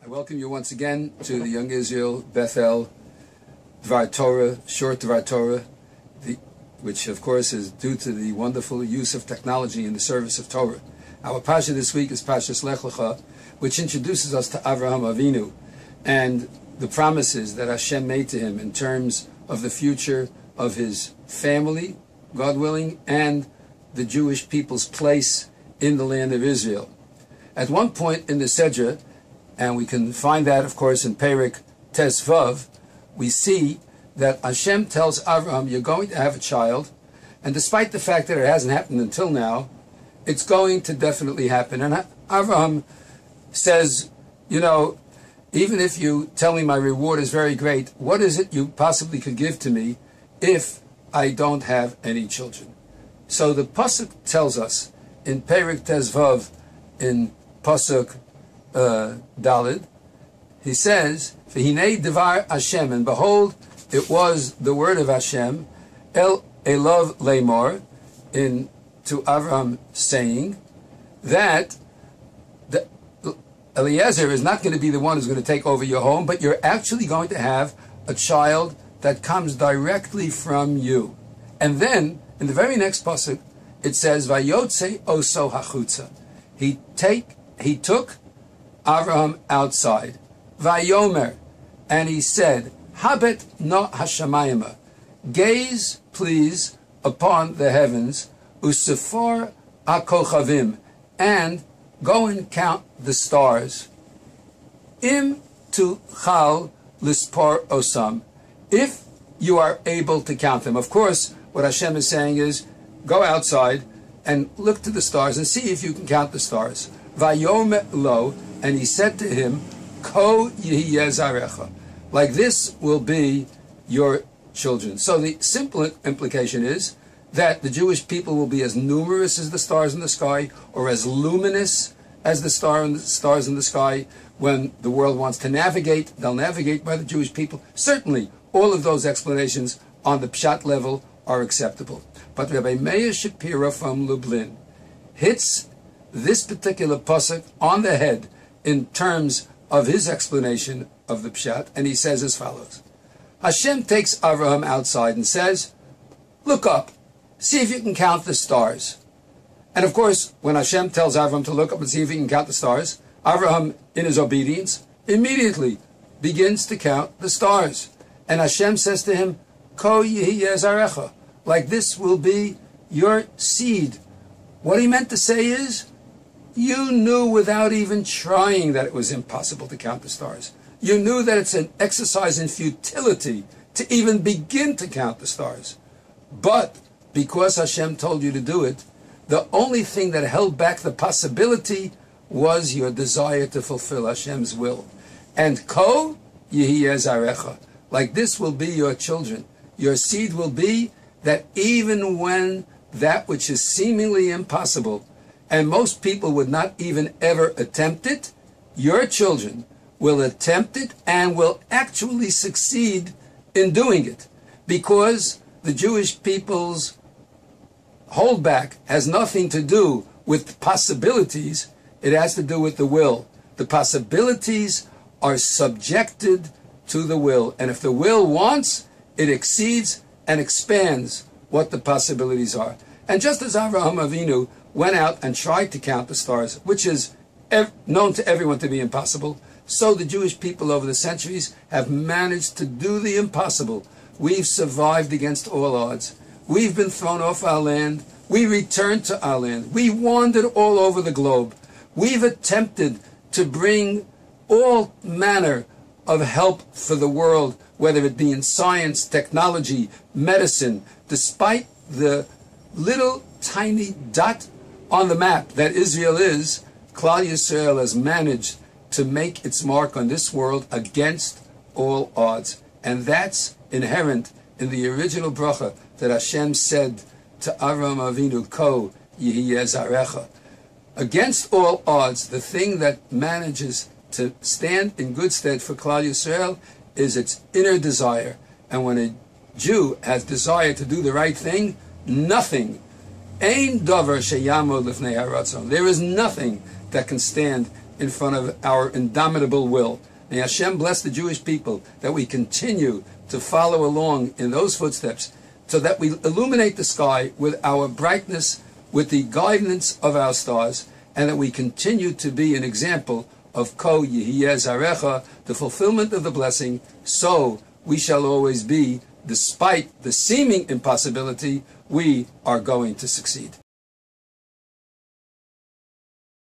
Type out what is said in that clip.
I welcome you once again to the Young Israel Bethel Dvar Torah, short Dvar Torah, which of course is due to the wonderful use of technology in the service of Torah. Our Pasha this week is Pashas Lech Lecha, which introduces us to Avraham Avinu and the promises that Hashem made to him in terms of the future of his family, God willing, and the Jewish people's place in the land of Israel. At one point in the Sedra, and we can find that, of course, in Perek Tesvav, we see that Hashem tells Avraham, you're going to have a child, and despite the fact that it hasn't happened until now, it's going to definitely happen. And Avraham says, even if you tell me my reward is very great, what is it you possibly could give to me if I don't have any children? So the Pasuk tells us in Perek Tesvav, in Pasuk Dalid, he says, V'hinei devar Hashem, and behold, it was the word of Hashem, El Elov Lemor, to Avram, saying that Eliezer is not going to be the one who's going to take over your home, but you're actually going to have a child that comes directly from you. And then, in the very next pasuk, it says, Vayotze oso hachutza. He took Avraham outside. Vayomer, and he said, Habet no hashamayim, gaze, please, upon the heavens, usefor akochavim, and go and count the stars. Im tu chal lispor osam, if you are able to count them. Of course, what Hashem is saying is, go outside and look to the stars and see if you can count the stars. Vayomer lo, and he said to him, Ko yihiyeh zarecha, like this will be your children. So the simple implication is that the Jewish people will be as numerous as the stars in the sky, or as luminous as the stars in the sky. When the world wants to navigate, they'll navigate by the Jewish people. Certainly, all of those explanations on the Pshat level are acceptable. But Rabbi Meir Shapira from Lublin hits this particular pasuk on the head in terms of his explanation of the Pshat, and he says as follows. Hashem takes Avraham outside and says, look up, see if you can count the stars. And of course, when Hashem tells Avraham to look up and see if he can count the stars, Avraham, in his obedience, immediately begins to count the stars. And Hashem says to him, Ko yihiyeh zarecha, like this will be your seed. What he meant to say is, you knew without even trying that it was impossible to count the stars. You knew that it's an exercise in futility to even begin to count the stars. But because Hashem told you to do it, the only thing that held back the possibility was your desire to fulfill Hashem's will. And Ko yihiyeh zarecha, like this will be your children. Your seed will be that even when that which is seemingly impossible, and most people would not even ever attempt it, your children will attempt it and will actually succeed in doing it. Because the Jewish people's holdback has nothing to do with possibilities, it has to do with the will. The possibilities are subjected to the will. And if the will wants, it exceeds and expands what the possibilities are. And just as Avraham Avinu went out and tried to count the stars, which is known to everyone to be impossible, so the Jewish people over the centuries have managed to do the impossible. We've survived against all odds. We've been thrown off our land. We returned to our land. We wandered all over the globe. We've attempted to bring all manner of help for the world, whether it be in science, technology, medicine, despite the little tiny dot on the map that Israel is. Klal Yisrael has managed to make its mark on this world against all odds. And that's inherent in the original bracha that Hashem said to Avraham Avinu, Ko yihiyeh zarecha. Against all odds, the thing that manages to stand in good stead for Klal Yisrael is its inner desire. And when a Jew has desire to do the right thing, nothing, ein davar sheyamod lifnei haratzon, there is nothing that can stand in front of our indomitable will. May Hashem bless the Jewish people that we continue to follow along in those footsteps, so that we illuminate the sky with our brightness, with the guidance of our stars, and that we continue to be an example of Ko Yehiyeh Zarecha, the fulfillment of the blessing, so we shall always be, despite the seeming impossibility, we are going to succeed.